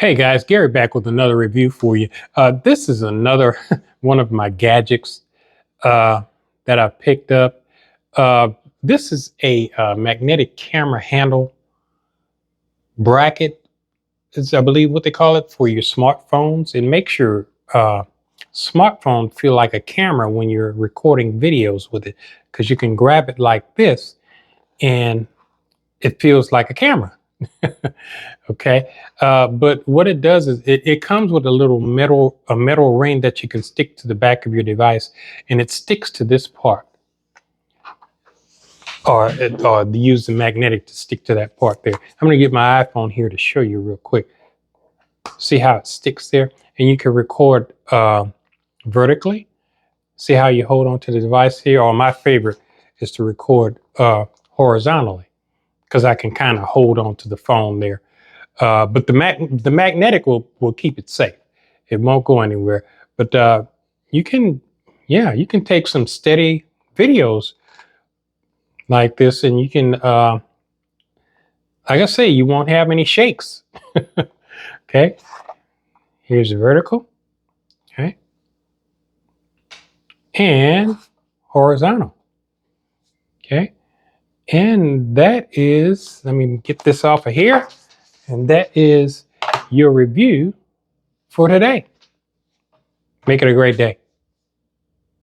Hey guys, Gary back with another review for you. This is another one of my gadgets uh, that I picked up. Uh, this is a magnetic camera handle bracket, is I believe what they call it for your smartphones. It makes your smartphone feel like a camera when you're recording videos with it, because you can grab it like this and it feels like a camera. Okay. But what it does is it comes with a little metal ring that you can stick to the back of your device, and it sticks to this part, or use the magnetic to stick to that part there. I'm going to get my iPhone here to show you real quick. See how it sticks there, and you can record vertically. See how you hold on to the device here, or my favorite is to record horizontally, because I can kind of hold on to the phone there. But the magnetic will keep it safe. It won't go anywhere. But you can, yeah, you can take some steady videos like this, and you can, like I say, you won't have any shakes. Okay, here's the vertical. Okay, and horizontal. Okay, and that is. Let me get this off of here, and that is your review for today. Make it a great day.